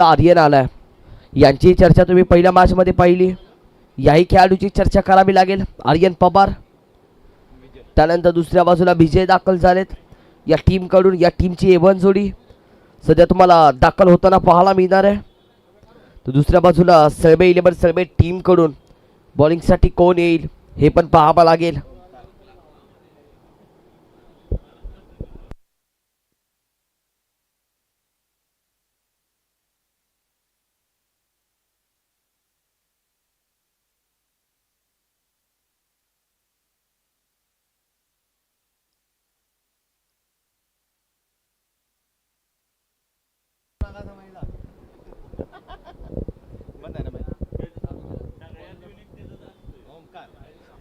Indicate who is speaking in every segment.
Speaker 1: आर्यन आलाय, यांची चर्चा तुम्ही पहिल्या मॅच मध्ये पाहिली. याही खेळाडूची चर्चा करावी लागेल. आर्यन पवार, त्यानंतर दुसऱ्या बाजूला विजय दाखल झालेत या टीम कडून. या टीमची एवन जोडी सध्या तुम्हाला दाखल होताना पाहायला मिळणार आहे. तर दुसऱ्या बाजूला सळबे 11 सळबे टीम कडून बॉलिंग साठी कोण येईल हे पण पाहावं लागेल.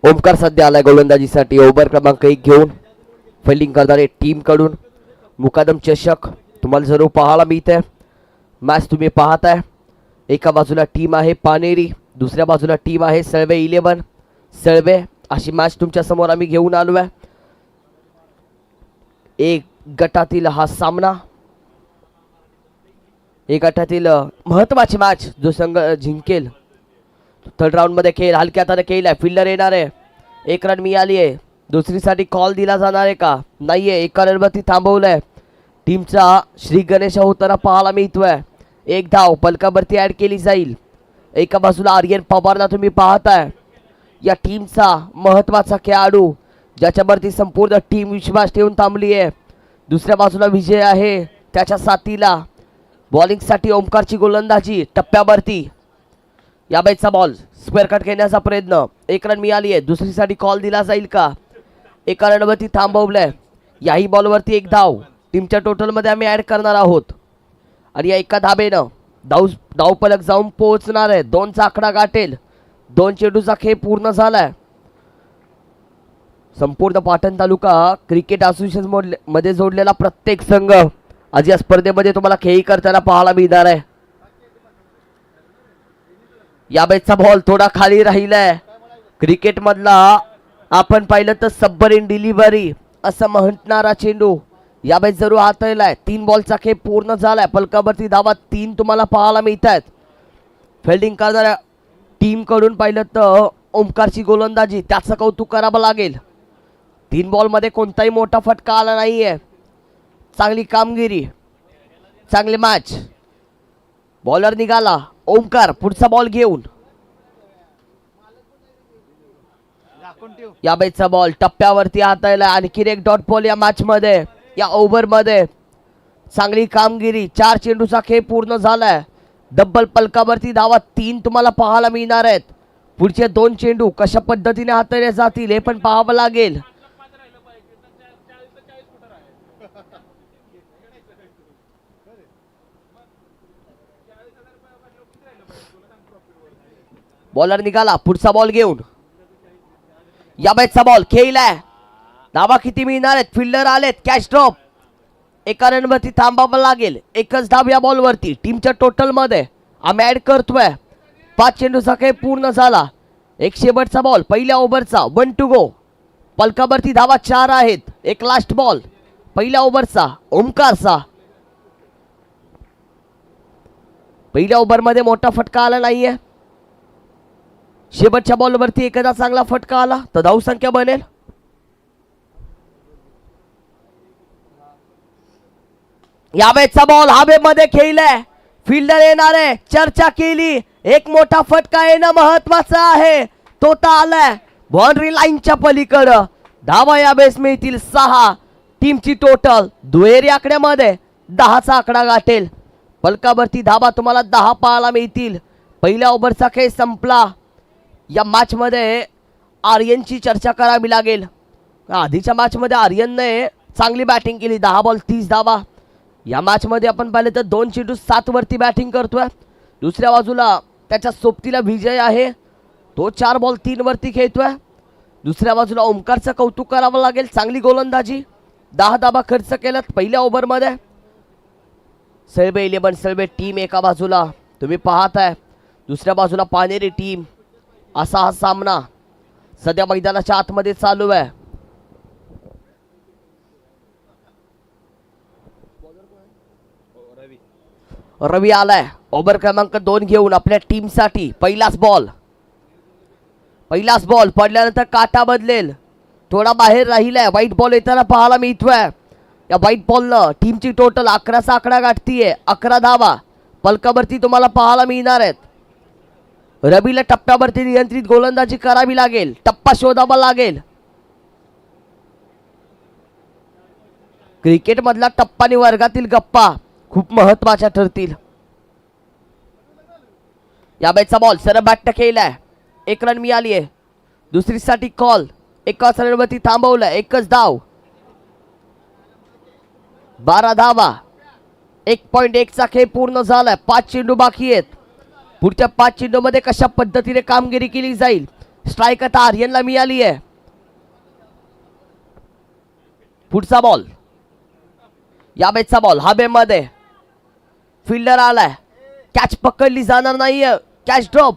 Speaker 1: ओमकार सध्या आलाय गोलंदाजीसाठी. ओव्हर क्रमांक 1 घेऊन फिल्डिंग करणारे टीम कडून मुकादम चषक तुम्हाला जरूर पाहायला मिळते. मॅच तुम्ही पाहताय. एका बाजूला टीम आहे पानेरी, दुसऱ्या बाजूला टीम आहे सळवे 11 सळवे. अशी मॅच तुमच्या समोर आम्ही घेऊन आलो आहे. एक गटातील हा सामना, एक गटातील महत्वाची मॅच. जो संघ जिंकेल थर्ड राऊंड मध्ये खेळ हलक्या हाताने खेळ आहे. फिल्डर येणार आहे, 1 रन मिळाली आहे. दुसरीसाठी कॉल दिला जाणार आहे का? नाहीये. एका रनवरती थांबवलंय. टीमचा श्री गणेश होताना पाहायला मिळतोय. 1 धाव पलकावरती ऍड केली जाईल. एका बाजूला आर्यन पवारला तुम्ही पाहताय, या टीमचा महत्वाचा खेळाडू ज्याच्यावरती संपूर्ण टीम विश्वास ठेवून थांबली आहे. दुसऱ्या बाजूला विजय आहे, त्याच्या साथीला बॉलिंग साठी ओमकारची गोलंदाजी टप्प्यावरती. या बॅचचा बॉल स्क्वेअर कट घेण्याचा प्रयत्न. 1 रन मिळाली आहे. दुसरीसाठी कॉल दिला जाईल का? एका रनवरती थांबवलंय. याही बॉलवरती 1 धाव टीमच्या टोटल मध्ये आम्ही ऍड करणार आहोत. आणि या एका धाबेनं धावफलक जाऊन पोहोचणार आहे. 2चा आकडा गाठेल. 2 चेंडूचा खेळ पूर्ण झालाय. संपूर्ण पाटण तालुका क्रिकेट असोसिएशन मध्ये जोडलेला प्रत्येक संघ आज या स्पर्धेमध्ये तुम्हाला खेळी करताना पाहायला मिळणार आहे. या बॅचचा बॉल थोडा खाली राहिलाय. क्रिकेट मधला आपण पाहिलं तर सबमरीन डिलिव्हरी असं म्हणणारा चेंडू या बॅच जरूर हाताळलाय. 3 बॉलचा खेळ पूर्ण झालाय. पलकावरती धावा 3 तुम्हाला पाहायला मिळत आहेत. फिल्डिंग करणाऱ्या टीम कडून पाहिलं तर ओमकारची गोलंदाजी, त्याचं कौतुक करावं लागेल. 3 बॉल मध्ये कोणताही मोठा फटका आला नाहीये. चांगली कामगिरी, चांगली मॅच. बॉलर निघाला ओमकार पुढचा बॉल घेऊन. या बॅचचा बॉल टप्प्यावरती हाताळला. आणखी एक डॉट बॉल या मॅच मध्ये, या ओव्हर मध्ये. चांगली कामगिरी. 4 चेंडूचा खेळ पूर्ण झालाय. डब्बल पलकावरती धावा 3 तुम्हाला पाहायला मिळणार आहेत. पुढचे 2 चेंडू कशा पद्धतीने हाताळले जातील हे पण पाहावं लागेल. बॉलर निघाला पुढचा बॉल घेऊन. या बॅचचा बॉल खेळलाय. धावा किती मिळणार आहेत? फिल्डर आलेत. Catch drop. एका रनवरती थांबावं लागेल. 1च धाव या बॉलवरती. टीमच्या टोटल मध्ये आम्ही ऍड करतोय. 5 चेंडूचा खेळ पूर्ण झाला. एक शेवटचा बॉल पहिल्या ओव्हरचा. 1 टू गो. पलकावरती धावा 4 आहेत. एक लास्ट बॉल पहिल्या ओव्हरचा ओमकारचा. पहिल्या ओव्हर मध्ये मोठा फटका आला नाहीये. शेवटच्या बॉलवरती एखादा चांगला फटका आला तर धावसंख्या बनेल. या बॅचचा बॉल हवेमध्ये खेळलाय. फिल्डर येणार आहे. चर्चा केली. एक मोठा फटका येणं महत्वाचं आहे. तो तर आलाय बाउंड्री लाईनच्या पलीकडं. धावा या बेस मिळतील 6. टीमची टोटल दुहेरी आकड्यामध्ये 10चा आकडा गाठेल. पलकावरती धावा तुम्हाला 10 पाहायला मिळतील. पहिल्या ओव्हरचा खेळ संपला. या मॅच मध्ये आर्यनची चर्चा करावी लागेल. आधीच्या मॅच मध्ये आर्यनने चांगली बॅटिंग केली. 10 बॉल 30 धावा. या मॅच मध्ये आपण पाहिलं तर 2 चेंडू 7 वरती बॅटिंग करतोय. दुसऱ्या बाजूला त्याच्या सोबतीला विजय आहे. तो 4 बॉल 3 वरती खेळतोय. दुसऱ्या बाजूला ओमकारचं कौतुक करावं लागेल. चांगली गोलंदाजी. 10 धावा खर्च केल्यात पहिल्या ओव्हर मध्ये. सळबे 11 सळबे टीम एका बाजूला तुम्ही पाहताय. दुसऱ्या बाजूला पानेरी टीम. असा हा सामना सध्या मैदानाच्या आतमध्ये चालू आहे. रवी आलाय ओव्हर क्रमांक 2 घेऊन आपल्या टीमसाठी. पहिलाच बॉल पडल्यानंतर काटा बदलेल, थोडा बाहेर राहिलाय. व्हाईट बॉल येताना पाहायला मिळतोय. या व्हाईट बॉलनं टीमची टोटल 11चा आकडा गाठतीये. 11 धावा पलकावरती तुम्हाला पाहायला मिळणार आहेत. रवीला टप्प्यावरती नियंत्रित गोलंदाजी करावी लागेल, टप्पा शोधावा लागेल. क्रिकेट मधला टप्पा आणि वर्गातील गप्पा खूप महत्वाच्या ठरतील. या बॅटचा बॉल सरळ बॅट केलाय. 1 रन मिळाली आहे. दुसरीसाठी कॉल. एकाच रनवरती थांबवलंय. एकच धाव, 12 धावा. 1.1चा खेळ पूर्ण झालाय. 5 चेंडू बाकी आहेत. पुढच्या 5 चेंडू मध्ये कशा पद्धतीने कामगिरी केली जाईल. स्ट्राईक आता आर्यनला मिळाली आहे. पुढचा बॉल, या बॅटचा बॉल हवेमध्ये. फिल्डर आलाय. कॅच पकडली जाणार नाहीये. Catch drop.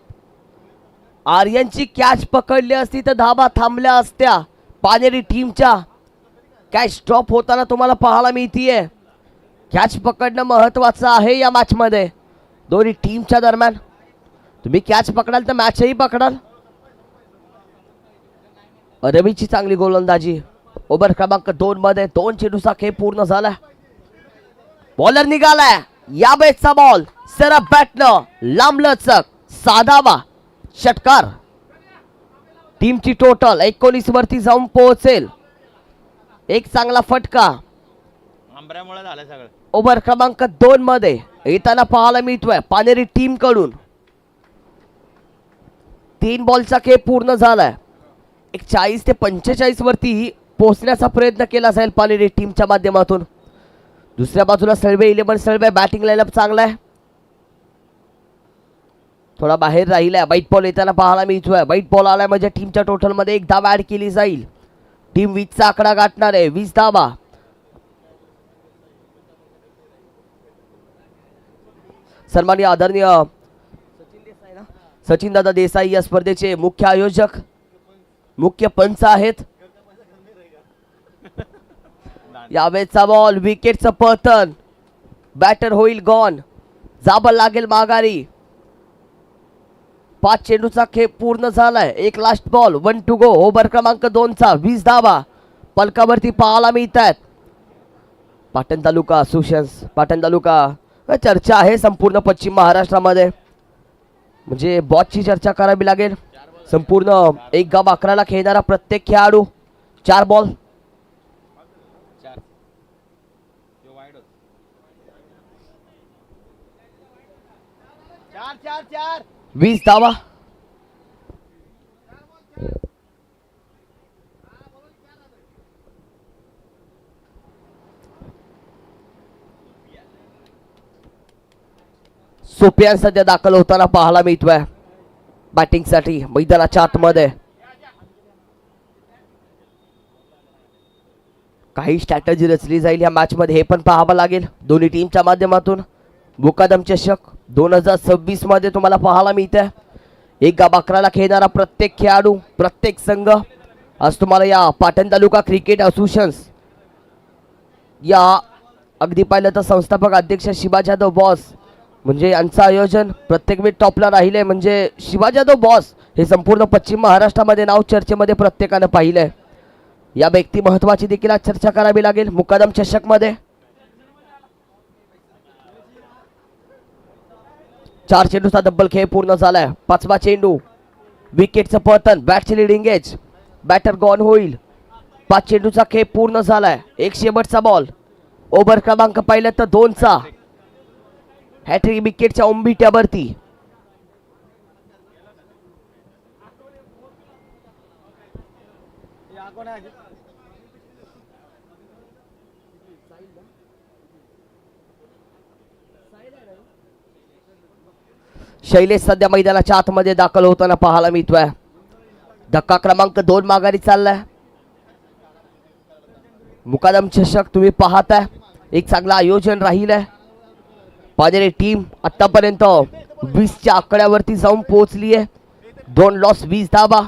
Speaker 1: आर्यनची कॅच पकडली असती तर धावा थांबल्या असत्या. पानेरी टीमच्या कॅच ड्रॉप होताना तुम्हाला पाहायला मिळतीये. कॅच पकडणं महत्वाचं आहे या मॅच मध्ये दोन्ही टीमच्या दरम्यान. तुम्ही कॅच पकडाल तर मॅचही पकडाल. रवीची चांगली गोलंदाजी. ओव्हर क्रमांक 2 मध्ये 2 चेंडूचा खेळ पूर्ण झाला. बॉलर निघालाय. या बॅटचा बॉल सरळ बॅटनं लांबलचक साधावा षटकार. टीमची टोटल 19 वरती जाऊन पोहोचेल. एक चांगला फटका
Speaker 2: झालं सगळं.
Speaker 1: ओव्हर क्रमांक 2 मध्ये येताना पाहायला मिळतोय पानेरी टीम कडून. 3 बॉलचा खेळ पूर्ण झालाय. 40 ते 45 वरती पोहोचण्याचा प्रयत्न केला जाईल पानेरी टीमच्या माध्यमातून. दुसऱ्या बाजूला सळवे 11 सळवे बॅटिंग लाईनअप चांगला आहे. थोडा बाहेर राहिलाय. व्हाईट बॉल येताना पाहायला मिळतोय. व्हाईट बॉल आलाय म्हणजे टीमच्या टोटल मध्ये 1 धाव ऍड केली जाईल. टीम 20चा आकडा गाठणार आहे. 20 धावा. सन्माननीय आदरणीय सचिन दादा देसाई या स्पर्धेचे मुख्य आयोजक, मुख्य पंच आहेत. यावेळेचा बॉल विकेटचं पतन. बॅटर होईल गॉन. जाबं लागेल माघारी. 5 चेंडूचा खेळ पूर्ण झालाय. एक last ball. 1 to go. Over क्रमांक 2 चा 20 धावा पलकावरती पाहायला मिळतात. पाटण तालुका असोसिएशन्स, पाटण तालुका चर्चा आहे संपूर्ण पश्चिम महाराष्ट्रामध्ये. म्हणजे बॉसची चर्चा करावी लागेल. संपूर्ण 1 गाव 11ला खेळणारा प्रत्येक खेळाडू. 4 बॉल 20 धावा. सोपियान सध्या दाखल होताना पाहायला मिळतोय बॅटिंग साठी मैदानाच्या आतमध्ये. काही स्ट्रॅटेजी रचली जाईल या मॅच मध्ये हे पण पाहावं लागेल दोन्ही टीमच्या माध्यमातून. मुकादम चषक 2026 मध्ये तुम्हाला पाहायला मिळते. 1 गाव 11ला खेळणारा प्रत्येक खेळाडू, प्रत्येक संघ आज तुम्हाला या पाटण तालुका क्रिकेट असोसिएशन्स या अगदी पाहिलं तर संस्थापक अध्यक्ष शिवाजी यादव बॉस म्हणजे यांचं आयोजन प्रत्येक वेळ टॉपला राहिले. म्हणजे शिवाजी यादव बॉस हे संपूर्ण पश्चिम महाराष्ट्रामध्ये नाव चर्चेमध्ये प्रत्येकानं पाहिलंय. या व्यक्ती महत्वाची देखील आज चर्चा करावी लागेल मुकादम चषक मध्ये. 4 चेंडूचा डबल खेळ पूर्ण झालाय. 5वा चेंडू. विकेटचं पतन. बॅटची लिडिंग एज. बॅटर गॉन होईल. 5 चेंडूचा खेळ पूर्ण झालाय. एक शेवटचा बॉल. ओव्हर क्रमांक पाहिलं तर 2 चा. हॅट्रिक विकेटच्या उंबीट्यावरती. शैलेश सध्या मैदानाच्या आतमध्ये दाखल होताना पाहायला मिळतोय. धक्का क्रमांक 2 माघारी चाललाय. मुकादम चषक तुम्ही पाहताय एक चांगलं आयोजन राहिलंय. पानेरी टीम आतापर्यंत 20च्या आकड्यावरती जाऊन पोहोचली आहे. 2 लॉस 20 धावा.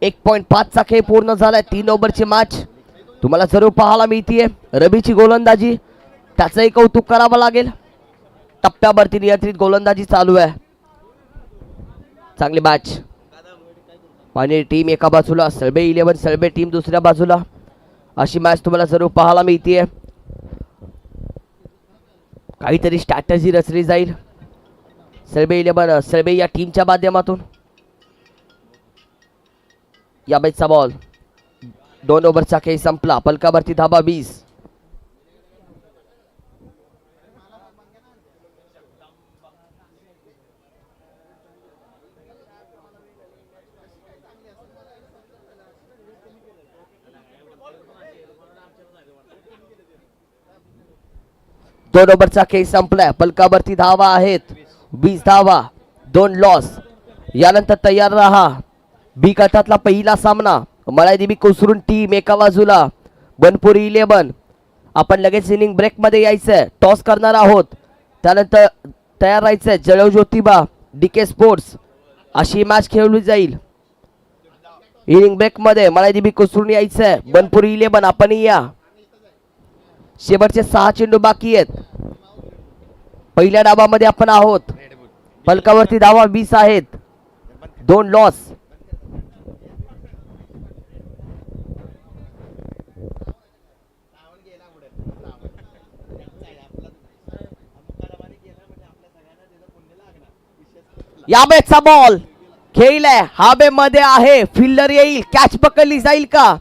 Speaker 1: 1.5चा खेळ पूर्ण झालाय. 3 ओव्हरची मॅच तुम्हाला जरूर पाहायला मिळतीये. रवीची गोलंदाजी त्याचंही कौतुक करावं लागेल. टप्प्यावरती नियंत्रित गोलंदाजी चालू आहे. चांगली मॅच. पाणी टीम एका बाजूला, सळबे 11 सळबे टीम दुसऱ्या बाजूला. अशी मॅच तुम्हाला जरूर पाहायला मिळते. काहीतरी स्ट्रॅटेजी रचली जाईल सळबे 11 सळबे या टीमच्या माध्यमातून. या मॅचचा बॉल 2 ओव्हरचा खेळ संपला. पलकावरती धाबा 20. दोन ओव्हरचा खेळ संपलाय. पलकावरती धावा आहेत 20 धावा, 2 लॉस. यानंतर तयार राहा. बी गटातला पहिला सामना मळादेवी कोसरून टीम एका बाजूला, बनपुरी 11. आपण लगेच इनिंग ब्रेक मध्ये यायचंय. टॉस करणार आहोत. त्यानंतर तयार राहायचंय. जळव ज्योतिबा डीके स्पोर्ट्स. अशी मॅच खेळली जाईल. इनिंग ब्रेक मध्ये मळादेवी कोसरून यायचंय. बनपुरी 11 आपण या. शेवटचे 6 चेंडू बाकी आहेत. पहिल्या डावामध्ये आपण आहोत. पलकावरती धावा 20 आहेत, 2 लॉस. या मॅचचा बॉल खेळलाय. हवेमध्ये आहे. फिल्डर येईल. कॅच पकडली जाईल का?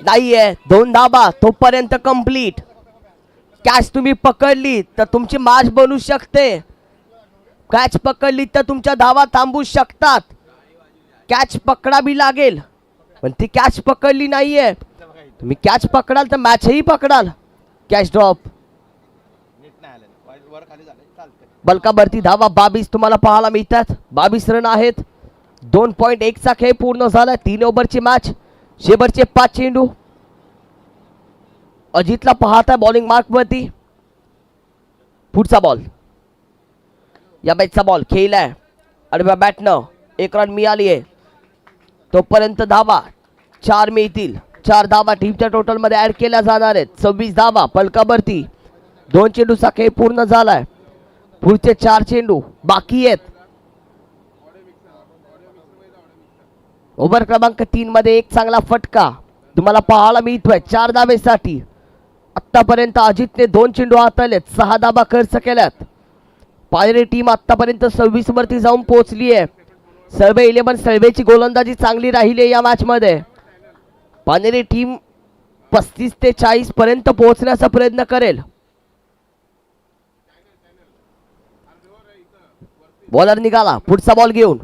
Speaker 1: नाहीये. 2 धाबा तोपर्यंत कंप्लीट. कॅच तुम्ही पकडली तर तुमची मॅच बनू शकते. कॅच पकडली तर तुमच्या धावा थांबू शकतात. कॅच पकडावी लागेल, पण ती कॅच पकडली नाहीये. तुम्ही कॅच पकडाल तर मॅचही पकडाल. Catch drop. बलकावरती धावा 22 तुम्हाला पाहायला मिळतात. 22 रन आहेत. 2.1 चा खेळ पूर्ण झाला. 3 ओव्हरची मॅच. शेवटचे 5 चेंडू. अजितला पाहता बॉलिंग मार्क वरती. पुढचा बॉल. या मॅचचा बॉल खेळलाय. आडव्या बॅटनं 1 रन मिळाली आहे. तोपर्यंत धावा 4 मिळतील. 4 धावा टीमच्या टोटल मध्ये ऍड केल्या जाणार आहेत. 26 धावा पलकावरती. 2 चेंडूचा खेळ पूर्ण झालाय. पुढचे 4 चेंडू बाकी आहेत. ओव्हर क्रमांक 3 मध्ये एक चांगला फटका तुम्हाला पाहायला मिळतोय 4 धावेसाठी. आतापर्यंत अजितने 2 चेंडू हाताळलेत. 6 धाबा खर्च केल्यात. पायरे टीम आतापर्यंत 26 वरती जाऊन पोहोचली आहे. सळबे 11 सळबेची गोलंदाजी चांगली राहिली आहे या मॅच मध्ये. पानेरी टीम 35 ते 40 पर्यंत पोहोचण्याचा प्रयत्न करेल. बॉलर निघाला. पुढचा बॉल घेऊन.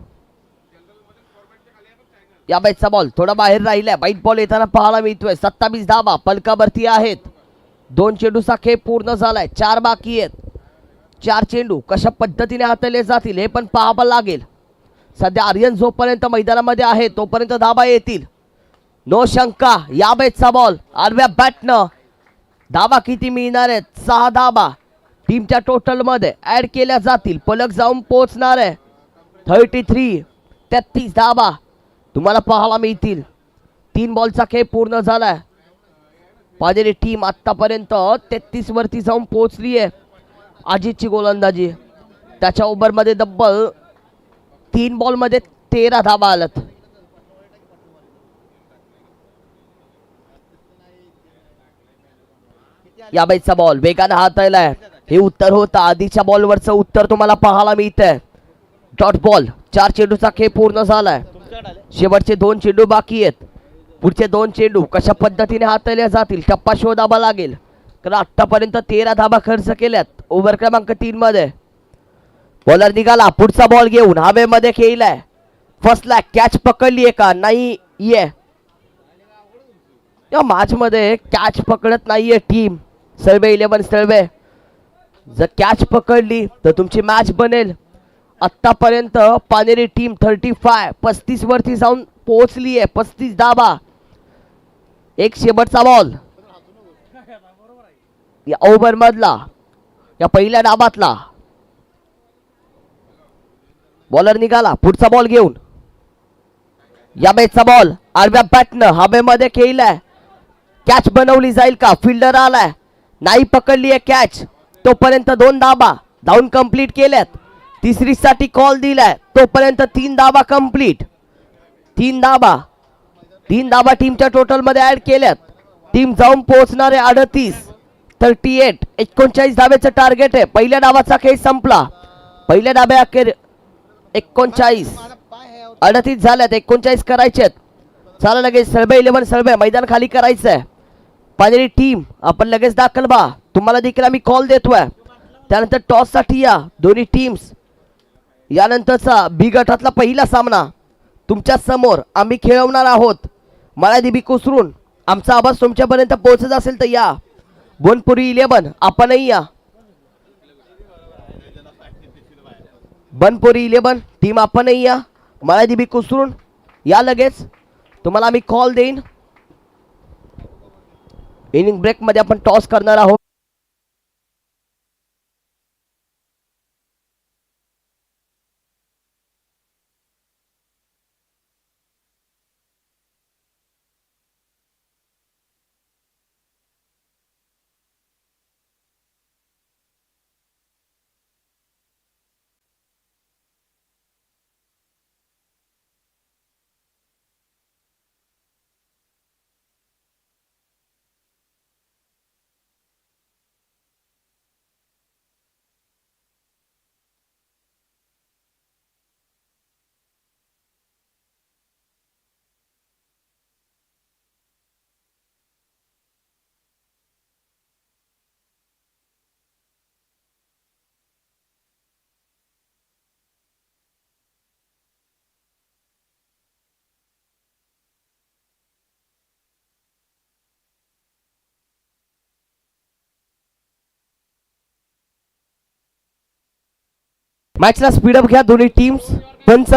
Speaker 1: या मॅचचा बॉल थोडा बाहेर राहिलाय. वाईट बॉल येताना पाहायला मिळतोय. 27 धाबा पलकावरती आहेत. 2 चेंडूचा खेळ पूर्ण झालाय. 4 बाकी आहेत. 4 चेंडू कशा पद्धतीने हाताळले जातील हे पण पाहावं लागेल. सध्या आर्यन जोपर्यंत मैदानामध्ये आहे तोपर्यंत धाबा येतील. नो शंका. या मॅचचा बॉल आडव्या बॅटनं. धाबा किती मिळणार आहेत? 6 धाबा टीमच्या टोटल मध्ये ऍड केल्या जातील. पलक जाऊन पोहोचणार आहे. 33 धाबा तुम्हाला पाहायला मिळतील. 3 बॉलचा खेळ पूर्ण झालाय. पाजेरी टीम आतापर्यंत 33 वरती जाऊन पोहोचली आहे. अजितची गोलंदाजी. त्याच्या ओव्हर मध्ये डब्बल 3 बॉल मध्ये 13 धाबा आल्यात. या मॅचचा बॉल वेगाने हाताळलाय. हे उत्तर होतं. आधीच्या बॉलवरचं उत्तर तुम्हाला पाहायला मिळतंय. Dot ball. 4 चेंडूचा खेळ पूर्ण झालाय. शेवटचे 2 चेंडू बाकी आहेत. पुढचे 2 चेंडू कशा पद्धतीने हाताळले जातील टप्पा शोधावा लागेल. कारण आतापर्यंत 13 धाबा खर्च केल्यात ओव्हर क्रमांक 3 मध्ये. बॉलर निघाला. पुढचा बॉल घेऊन हवेमध्ये खेळलाय. फसला. कॅच पकडली का? नाही. ये या मॅच मध्ये कॅच पकडत नाहीये टीम सळबे 11 सळबे. जर कॅच पकडली तर तुमची मॅच बनेल. आतापर्यंत पानेरी टीम 35 वरती जाऊन पोहोचली आहे. 35 धाबा. एक शेवटचा बॉल या ओव्हर मधला, या पहिल्या डाबातला. बॉलर निघाला. पुढचा बॉल घेऊन. या मॅचचा बॉल आडव्या बॅटनं हवेमध्ये खेळलाय. कॅच बनवली जाईल का? फिल्डर आलाय. नाही पकडली आहे कॅच. तोपर्यंत 2 धाबा. धावून कंप्लीट केल्यात. तिसरीसाठी कॉल दिलाय तोपर्यंत 3 धावा कंप्लीट. 3 धावा टीमच्या टोटल मध्ये ऍड केल्यात. टीम जाऊन पोहोचणारे 38 39 धावेचं टार्गेट आहे. पहिल्या डावाचा खेळ संपला. पहिल्या डाव्या अखेर 39 38 झाल्यात. 39 करायचेत. चला लगेच सळबे 11 सळबे मैदान खाली करायचंय. पानेरी टीम आपण लगेच दाखल व्हा. तुम्हाला देखील आम्ही कॉल देतोय. त्यानंतर टॉस साठी या दोन्ही टीम्स. यानंतरचा बी गटातला पहिला सामना तुमच्या समोर आम्ही खेळवणार आहोत. मळादेवी कुसरून आमचा आवाज तुमच्यापर्यंत पोहोचत असेल तर या. बोनपुरी 11 आपणही या. बनपुरी 11 टीम आपणही या. मळादेवी कुसरून या लगेच. तुम्हाला आम्ही कॉल देईन. इनिंग ब्रेक मध्ये आपण टॉस करणार आहोत. मॅचला स्पीडअप घ्या दोन्ही टीम्स. पंच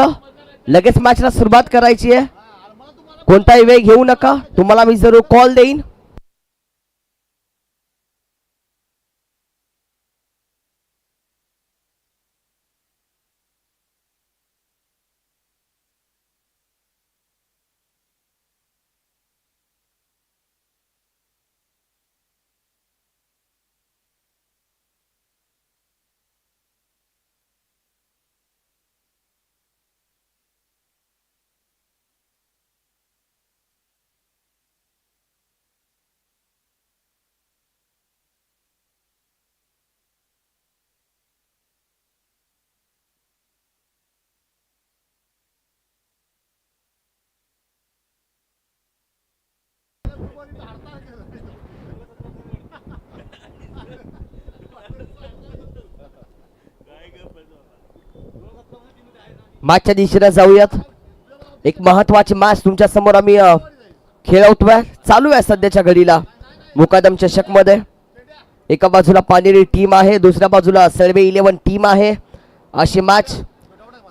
Speaker 1: लगेच मॅचला सुरुवात करायची आहे. कोणताही वेळ घेऊ नका. तुम्हाला मी जरूर कॉल देईन. मॅचच्या दिशेने जाऊयात. एक महत्वाची मॅच तुमच्या समोर आम्ही खेळवतोय. चालू आहे सध्याच्या घडीला मुकादम चषक मध्ये. एका बाजूला पानेरी टीम आहे, दुसऱ्या बाजूला सळबे 11 टीम आहे. अशी मॅच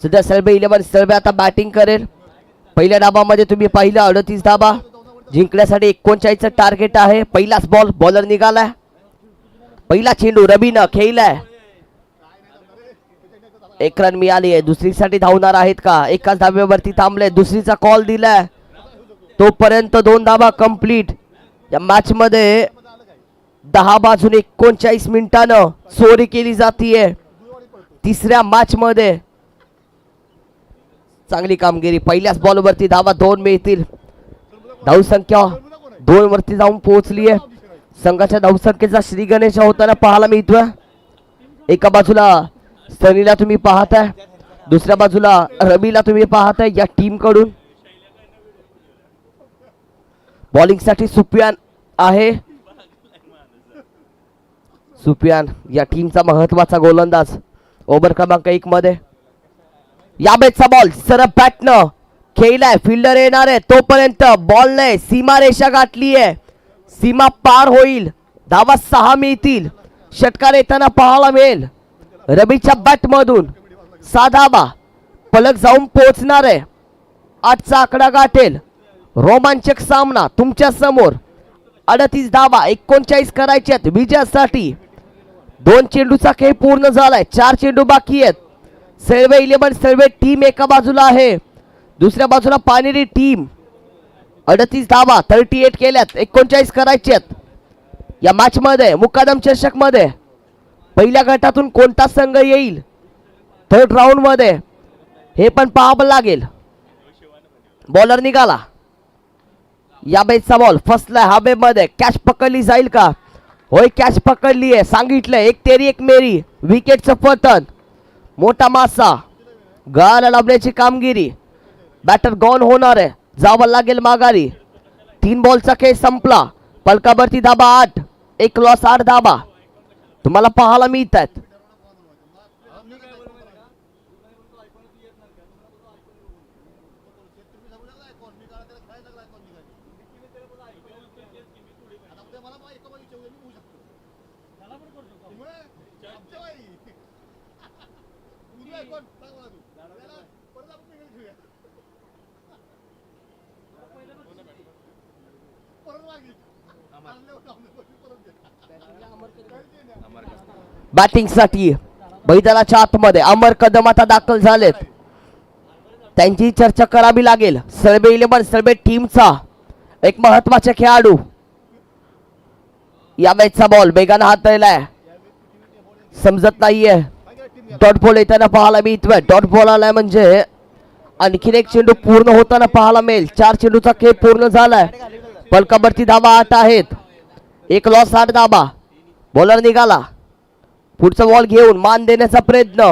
Speaker 1: सध्या सळबे 11 सळबे आता बॅटिंग करेल. पहिल्या डावामध्ये तुम्ही पाहिलं 38 धाबा जिंकण्यासाठी 39चं टार्गेट आहे. पहिलाच बॉल बॉलर निघालाय. पहिला चेंडू रवीनं खेळलाय. 1 रन मिळाली आहे. दुसरीसाठी धावणार आहेत का? एकाच धाब्यावरती थांबले. दुसरीचा कॉल दिलाय तोपर्यंत 2 धाबा कंप्लीट. या मॅच मध्ये 10 बाजून 39 मिनिटानं चोरी केली जातीये. तिसऱ्या मॅच मध्ये चांगली कामगिरी. पहिल्याच बॉल वरती धावा 2 मिळतील. धावसंख्या 2 वरती जाऊन पोहोचली आहे. संघाच्या धावसंख्येचा श्री गणेश होताना पाहायला मिळतोय. एका बाजूला सनीला तुम्ही पाहताय, दुसऱ्या बाजूला रवीला तुम्ही पाहताय. या टीम कडून बॉलिंग साठी सुफियान आहे. सुफियान या टीमचा महत्वाचा गोलंदाज. ओव्हर क्रमांक 1 मध्ये या बेटचा बॉल सरळ बॅटनं खेळलाय. फिल्डर येणार आहे तोपर्यंत बॉलने सीमारेषा गाठली आहे. सीमा पार होईल. धावा 6 मिळतील. षटकार येताना पाहायला मिळेल. रवीच्या बॅट मधून 6 धावा पलक जाऊन पोहोचणार आहे. 8चा आकडा गाठेल. रोमांचक सामना तुमच्या समोर. 38 धावा 39 करायच्यात विजयासाठी. 2 चेंडूचा खेळ पूर्ण झालाय. 4 चेंडू बाकी आहेत. सळबे 11 सळबे टीम एका बाजूला आहे, दुसऱ्या बाजूला पानेरी टीम. 38 धावा 38 केल्यात. 39 करायच्यात. या मॅच मध्ये मुकादम चषक मध्ये पहिल्या गटातून कोणता संघ येईल थर्ड राऊंड मध्ये हे पण पाहावं लागेल. बॉलर निघाला. या बेसचा बॉल फसलाय हवेमध्ये. कॅच पकडली जाईल का? होय, कॅच पकडली आहे. सांगितलं एक तेरी एक मेरी. विकेटचं पतन. मोठा मासा गाला लावण्याची कामगिरी. बॅटर गॉन होणार आहे. जावं लागेल माघारी. 3 बॉलचा खेळ संपला. पलकावरती धाबा 8. एक लॉस 8 धाबा तुम्हाला पाहायला मिळत आहेत. बॅटिंगसाठी मैदानाच्या आतमध्ये अमर कदम आता दाखल झालेत. त्यांची चर्चा करावी लागेल. सलबे 11 सलबे टीमचा एक महत्वाचे खेळाडू. या मॅचचा बॉल वेगाने हाताळलाय. समजत नाहीये. डॉट बॉल येताना पाहायला मिळतोय. डॉट बॉल आलाय म्हणजे आणखीन एक चेंडू पूर्ण होताना पाहायला मिळेल. 4 चेंडूचा खेळ पूर्ण झालाय. पलकावरती धाबा 8 आहेत. एक लॉस 8 धाबा. बॉलर निघाला. पुढचा बॉल घेऊन मान देण्याचा प्रयत्न.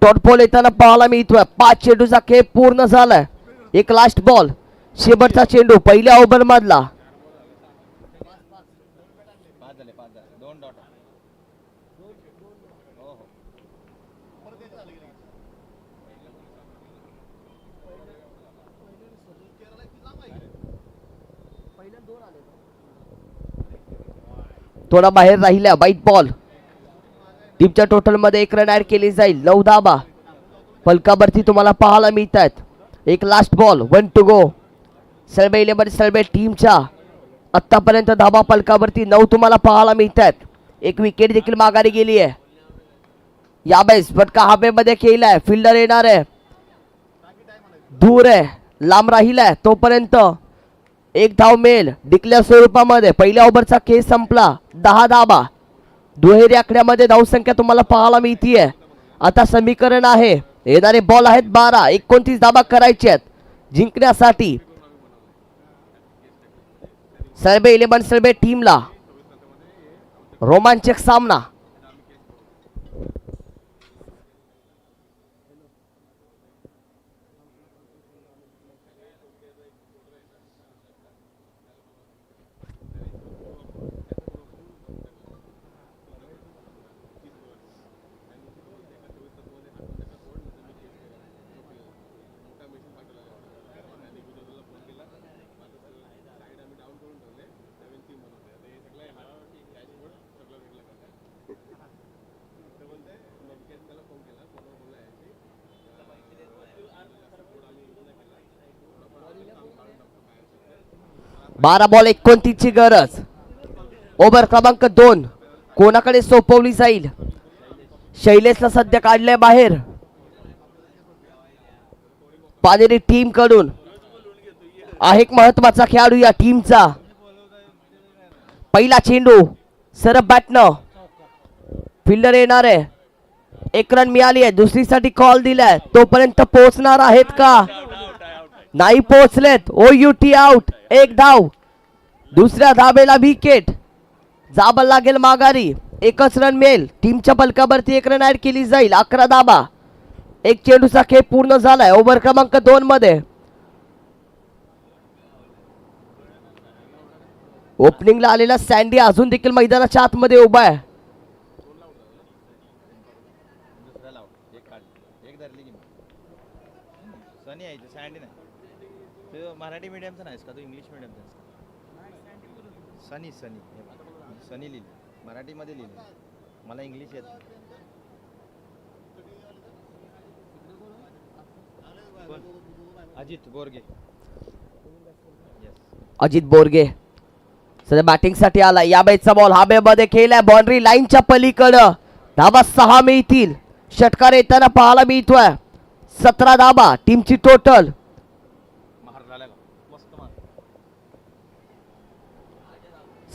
Speaker 1: डॉट बॉल येताना पाहायला मिळतोय. 5 चेंडूचा खेळ पूर्ण झालाय. एक लास्ट बॉल. शेवटचा चेंडू पहिल्या ओव्हर मधला.
Speaker 2: 2 डॉट.
Speaker 1: थोडा बाहेर राहिला. वाईट बॉल. टीमच्या टोटल मध्ये 1 रन ऍड केली जाईल. 9 धाबा पलकावरती तुम्हाला पाहायला मिळत आहेत. एक लास्ट बॉल. 1 to go. सलबे 11 सलबे टीमच्या आतापर्यंत धाबा पलकावरती 9 तुम्हाला पाहायला मिळत आहेत. एक विकेट देखील माघारी गेली आहे. यावेळेस फटका हवेमध्ये केलाय. फिल्डर येणार आहे. दूर आहे. लांब राहिलाय. तोपर्यंत एक धाव मिळेल डिक्लेअर स्वरूपामध्ये. पहिल्या ओव्हरचा खेळ संपला. 10 धाबा. दुहेरी आकड्यामध्ये धावसंख्या तुम्हाला पाहायला मिळतीये. आता समीकरण आहे. येणारे बॉल आहेत 12. 29 धाबा करायचे आहेत जिंकण्यासाठी. सलबे 11 सलबे टीमला रोमांचक सामना. बारा बॉल 29 ची गरज. ओव्हर क्रमांक 2 कोणाकडे सोपवली जाईल? शैलेशला सध्या काढलंय बाहेर. पानेरी टीम कडून आहे एक महत्वाचा खेळाडू या टीमचा. पहिला चेंडू सरब बॅटनं. फिल्डर येणार आहे. 1 रन मिळाली आहे. दुसरीसाठी कॉल दिलाय. तोपर्यंत पोहोचणार आहेत का? नाही पोहोचलेत. OUT out. 1 धाव. दुसऱ्या धाबेला विकेट. जावं लागेल माघारी. 1च रन मिळेल. टीमच्या पलकावरती 1 रन ऍड केली जाईल. 11 धाबा. एक चेंडूचा खेळ पूर्ण झालाय. ओव्हर क्रमांक 2 मध्ये ओपनिंगला आलेला सँडी अजून देखील मैदानाच्या आतमध्ये उभा आहे.
Speaker 2: सनी आहे सँडी नाही. तू मराठी मीडियमचा नाहीस का? तू इंग्लिश मीडियमचा आहेस का? सनी सनी सनी लिहिलं. मराठीमध्ये लिहिलं. मला इंग्लिश येत नाही. अजित बोरगे.
Speaker 1: अजित बोरगे सध्या बॅटिंग साठी आला. या बॅटचा बॉल हवेमध्ये खेळलाय. बाउंड्री लाईनच्या पलीकडं. धाबा 6 मिळतील. षटकार येताना पाहायला मिळतोय. 17 धाबा टीमची टोटल.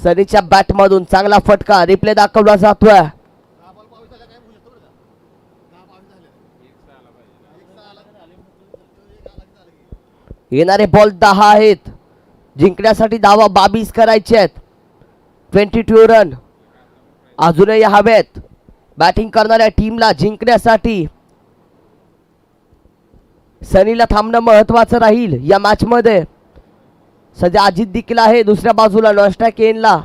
Speaker 1: सनीच्या बॅट मधून चांगला फटका, रिप्ले दाखवला जातोय. येणारे बॉल 10 आहेत. जिंकण्यासाठी धावा 22 करायचे आहेत. 22 रन अजूनही हवेत बॅटिंग करणाऱ्या टीमला जिंकण्यासाठी. सनीला थांबणं महत्वाचं राहील या मॅच मध्ये. सध्या अजित देखील आहे दुसऱ्या बाजूला. नॉस्टॅक येनला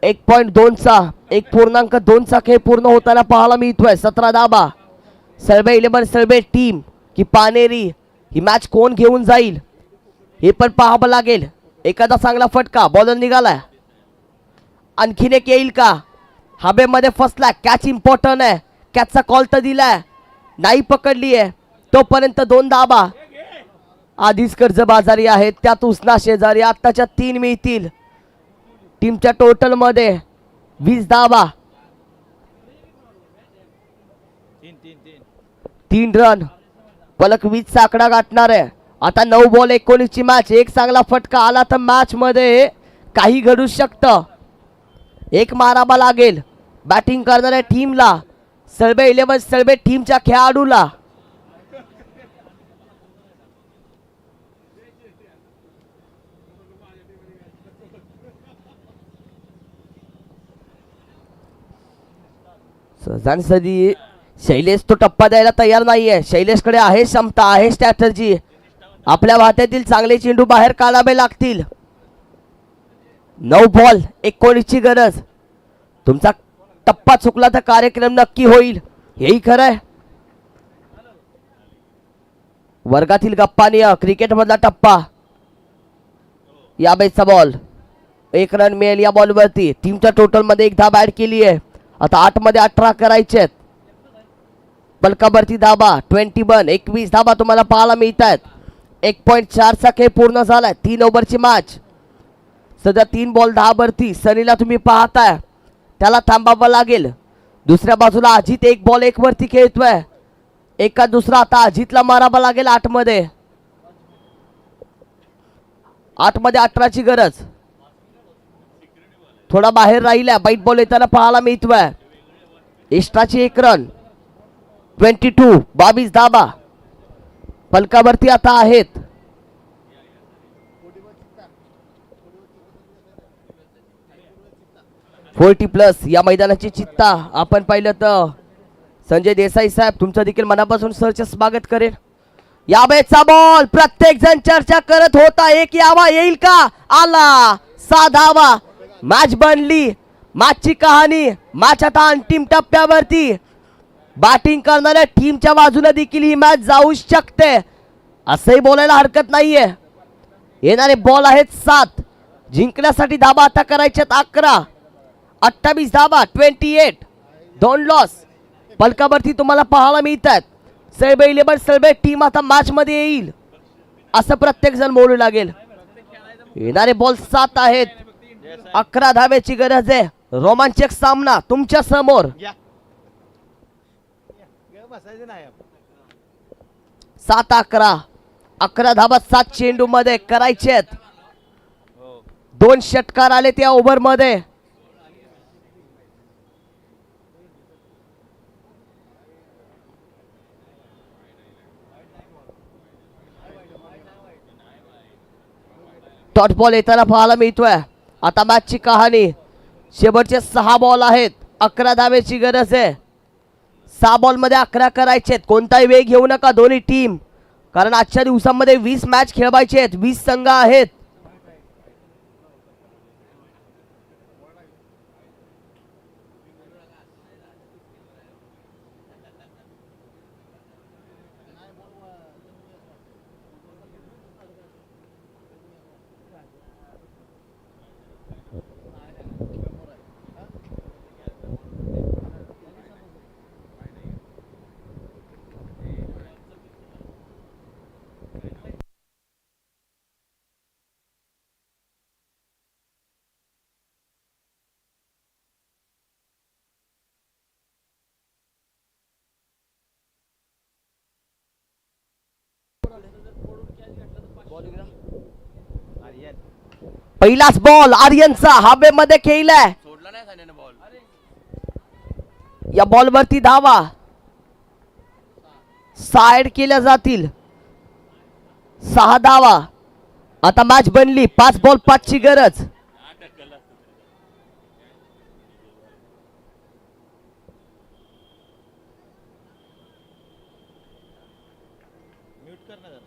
Speaker 1: 1.2चा 1.2चा खेळ पूर्ण होताना पाहायला मिळतोय. 17 धाबा. सर्वे 11 सर्वे टीम की पानेरी ही मॅच कोण घेऊन जाईल हे पण पाहावं लागेल. एखादा चांगला फटका बॉलर निघालाय. आणखीन एक येईल का? हवेमध्ये फसला. कॅच इम्पॉर्टंट आहे. कॅचचा कॉल तर दिलाय, नाही पकडली आहे तोपर्यंत 2 धाबा. आधीच कर्जबाजारी आहेत, त्यात उसना शेजारी. आत्ताच्या 3 मिळतील. टीमच्या टोटल मध्ये 20 धाबा. 3 रन. पलक 20 चा आकडा गाठणार आहे. आता 9 बॉल 19 ची मॅच. एक चांगला फटका आला तर मॅच मध्ये काही घडू शकतं. एक मारावा लागेल बॅटिंग करणाऱ्या टीमला. सर्वे 11 सर्वे टीमच्या खेळाडूला. सहजानसदी शैलेश तो टप्पा द्यायला तयार नाहीये. शैलेशकडे आहे क्षमता, आहे स्ट्रॅटर्जी. आपल्या वाट्यातील चांगले चेंडू बाहेर काढावे लागतील. 9 बॉल 19 ची गरज. तुमचा टप्पा चुकला तर कार्यक्रम नक्की होईल, हेही खरंय. वर्गातील गप्पानी क्रिकेट मधला टप्पा. या बेसचा बॉल. 1 रन मिळेल या बॉलवरती. टीमच्या टोटल मध्ये 1 धाब ऍड केली आहे. आता 8 मध्ये 18 करायचे आहेत. पलकावरती धाबा 21 21 धाबा तुम्हाला पाहायला मिळत आहेत. 1.4चा खेळ पूर्ण झालाय. 3 ओव्हरची मॅच. सध्या 3 बॉल 10 वरती. सनीला तुम्ही पाहताय, त्याला थांबावं लागेल. दुसऱ्या बाजूला अजित 1 बॉल 1 वरती खेळतोय. एका दुसरा आता अजितला मारावा लागेल 8 मध्ये. 8 मध्ये 18ची गरज. थोडा बाहेर राहिल्या. बाईट बॉल येताना पाहायला मिळतोय. एक्स्ट्राची 1 रन. 22 धाबा पलकावरती आता आहेत. +40 या मैदानाची चित्ता. आपण पाहिलं तर संजय देसाई साहेब तुमचं देखील मनापासून सरचे स्वागत करेन. या बेचा बॉल प्रत्येक जण चर्चा करत होता. एक यावा येईल का? आला. 6 धावा. मॅच बनली. मॅचची कहाणी. मॅच आता अंतिम टप्प्यावरती. बॅटिंग करणाऱ्या टीमच्या बाजूला देखील ही मॅच जाऊ शकते असंही बोलायला हरकत नाहीये. येणारे बॉल आहेत 7. जिंकण्यासाठी धाबा आता करायच्यात 11. 28 धाबा 28. 2 लॉस. पलकावरती तुम्हाला पाहायला मिळतात. सर्वे 11 सर्वे टीम आता मॅच मध्ये येईल असं प्रत्येक जण बोलू लागेल. येणारे बॉल 7 आहेत. 11 धाब्याची गरज आहे. रोमांचक सामना तुमच्या समोर. 7-11. 11 धाबा 7 चेंडू मध्ये करायचे आहेत. 2 षटकार आले त्या ओव्हर मध्ये. डॉट बॉल येताना पाहायला मिळतोय. आता मॅचची कहाणी. शेवटचे 6 बॉल आहेत. 11 धाब्याची गरज आहे. 6 बॉल मध्ये 11 करायचे. कोणताही वेग घेऊ नका दोन्ही टीम, कारण आजच्या दिवसामध्ये 20 मॅच खेळवायचे आहेत. 20 संघ आहेत. पहिलाच बॉल आर्यनचा हवेमध्ये खेळलाय.
Speaker 2: सोडला नाही सान्याने बॉल.
Speaker 1: या बॉल वरती धावा साइड केल्या जातील. 6 धावा. आता मॅच बनली. 5 बॉल 5 ची गरज.
Speaker 2: म्यूट कर ना जरा.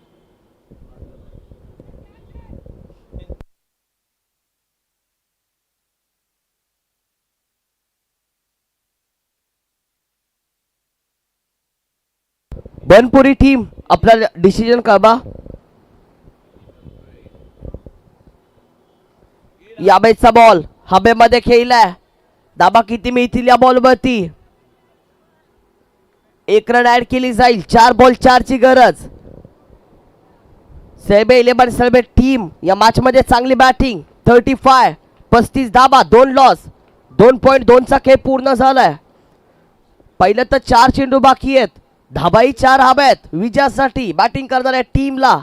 Speaker 1: बनपुरी टीम आपला डिसिजन कळवा. यावेळेचा बॉल हवेमध्ये खेळलाय. दाबा किती मिळतील या बॉल वरती. 1 रन ऍड केली जाईल. 4 बॉल 4 ची गरज. सेबे 11 सेबे टीम या मॅच मध्ये चांगली बॅटिंग. 35 धाबा 2 लॉस. 2.2 चा खेळ पूर्ण झालाय. पहिलं तर 4 चेंडू बाकी आहेत. धाबाही 4 हव्यात विजयासाठी बॅटिंग करणाऱ्या टीमला.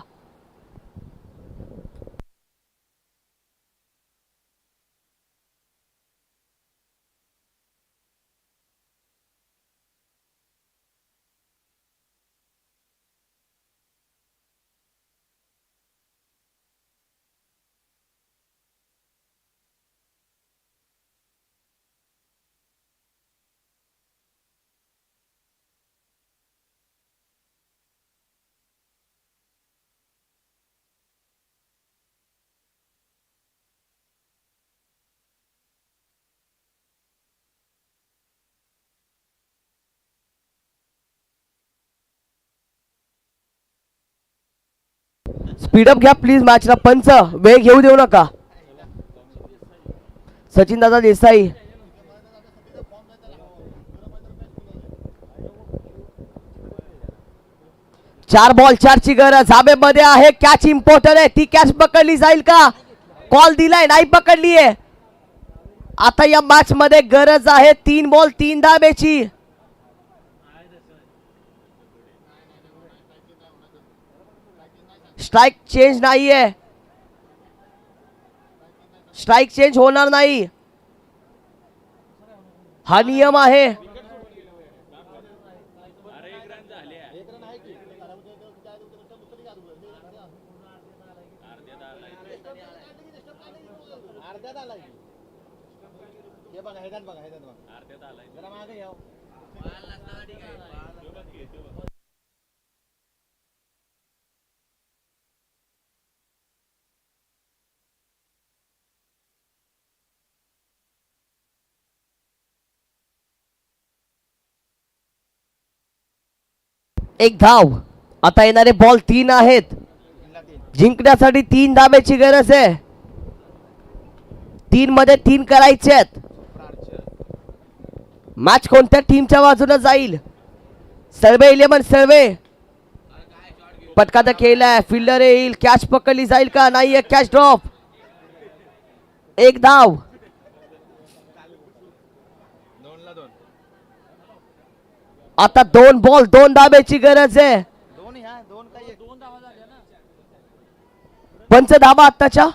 Speaker 1: स्पीडअप घ्या प्लीज मॅचला. पंच वेळ घेऊ देऊ नका. सचिन दादा देसाई. चार बॉल 4 ची गरज. हवेमध्ये आहे. कॅच इम्पॉर्टंट आहे. ती कॅच पकडली जाईल का. कॉल दिलाय नाही पकडली आहे. आता या मॅच मध्ये गरज आहे 3 बॉल 3 धाब्याची. स्ट्राइक चेंज नाहीये. स्ट्राइक चेंज होणार नाही. हा नियम आहे. एक धाव. आता येणारे बॉल 3 आहेत. जिंकण्यासाठी 3 धाब्याची गरज आहे. 3 मध्ये 3 करायचे आहेत. मॅच कोणत्या टीमच्या बाजूने जाईल. सर्वे 11 सर्वे. पटका तर केलाय. फिल्डर येईल. कॅच पकडली जाईल का. नाहीये. Catch drop. एक धाव. आता 2 बॉल 2 धाब्याची गरज आहे. पंच धाबा आत्ताच्या.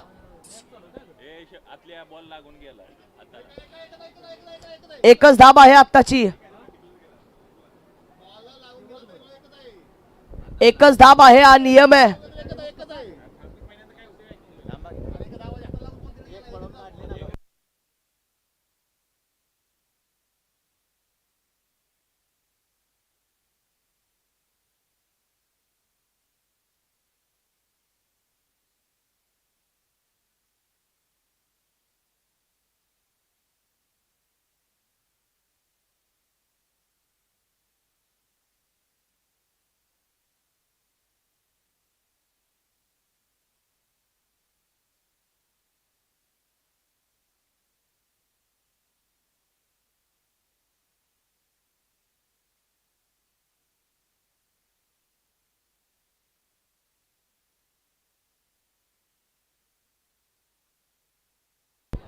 Speaker 1: एकच धाबा आहे आत्ताची. एकच धाबा आहे. हा नियम आहे.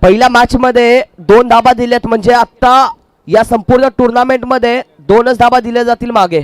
Speaker 1: पहिल्या मॅच मध्ये 2 धाबा दिल्यात म्हणजे आता या संपूर्ण टुर्नामेंट मध्ये 2च धाबा दिल्या जातील मागे.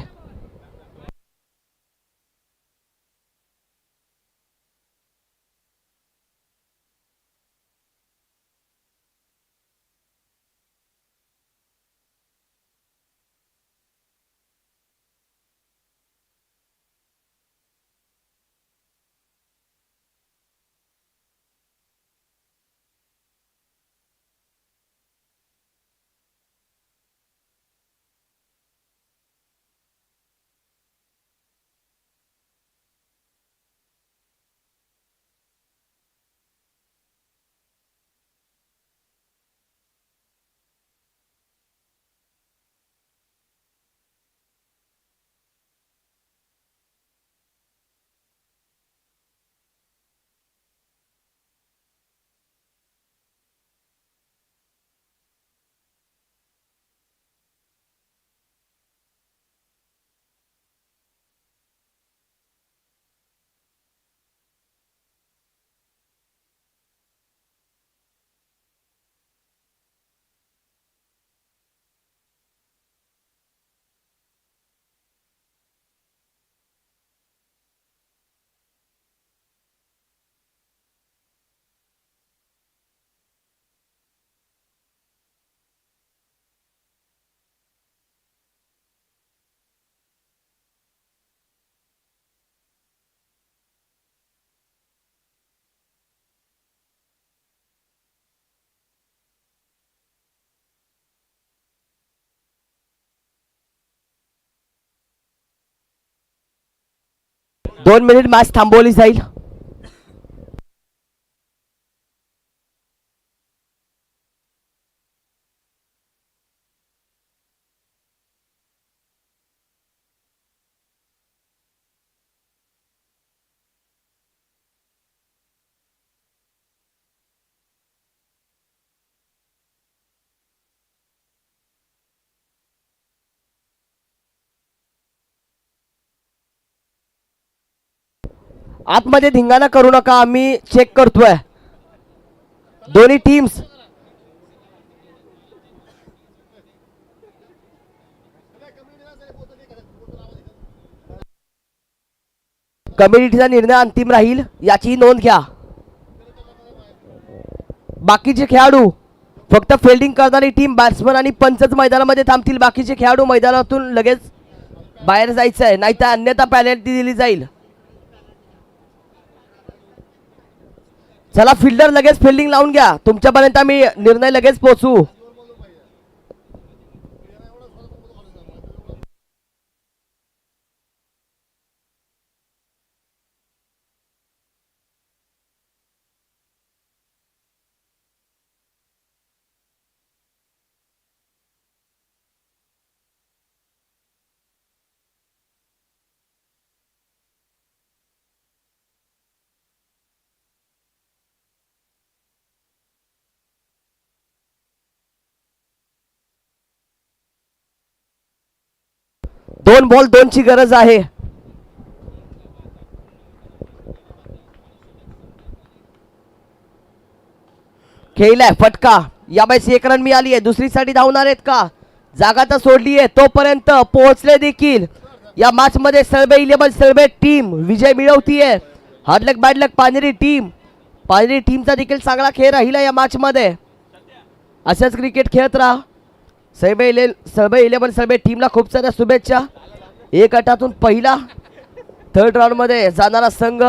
Speaker 1: 2 मिनिट मॅच थांबवली जाईल. आतमध्ये धिंगाणा करू नका, आम्ही चेक करतोय दोन्ही टीम्स. कमिटीचा निर्णय अंतिम राहील याची नोंद घ्या. बाकीचे खेळाडू फक्त फिल्डिंग करणारी टीम, बॅट्समन आणि पंचच मैदानामध्ये थांबतील. बाकीचे खेळाडू मैदानातून लगेच बाहेर जायचं आहे, नाहीतर अन्यथा पॅनल्टी दिली जाईल. चला फिल्डर लगेच फिल्डिंग लावून घ्या, तुमच्यापर्यंत आम्ही निर्णय लगेच पोहोचू. दोन बॉल दोनची गरज आहे. खेळलाय फटका, यावेळेस 1 रन मिळाली आहे. दुसरीसाठी धावणार आहेत का? जागा तर सोडली आहे, तोपर्यंत पोहोचले देखील. या मॅच मध्ये सर्वे 11 सर्वे टीम विजय मिळवतीये. हार्डलक बॅडलक पानेरी टीमचा देखील चांगला खेळ राहिला या मॅच मध्ये. असेच क्रिकेट खेळत राहा. सर्वे 11 सर्वे टीमला खूप साऱ्या शुभेच्छा. एक गटातून पहिला 3rd राऊंड मध्ये जाणारा संघ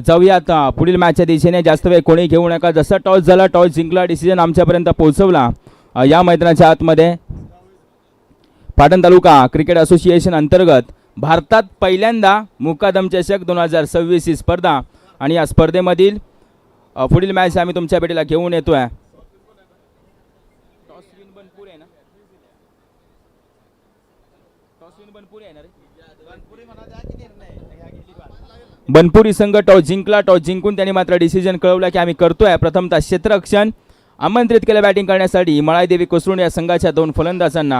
Speaker 3: जाऊया आता पुढील मॅचच्या दिशेने. जास्त वेळ कोणी घेऊ नका. जसं टॉस झाला, टॉस जिंकला, डिसिजन आमच्यापर्यंत पोहोचवला. या मैदानाच्या आतमध्ये पाटण तालुका क्रिकेट असोसिएशन अंतर्गत भारतात पहिल्यांदा मुकादम चषक 2026 ही स्पर्धा आणि या स्पर्धेमधील पुढील मॅच आम्ही तुमच्या भेटीला घेऊन येतोय. बनपुरी संघ टॉस जिंकला. टॉस जिंकून त्यांनी मात्र डिसिजन कळवला की आम्ही करतोय. प्रथमतः क्षेत्ररक्षण आमंत्रित केलं बॅटिंग करण्यासाठी मळाईदेवी कोसरून या संघाच्या 2 फलंदाजांना.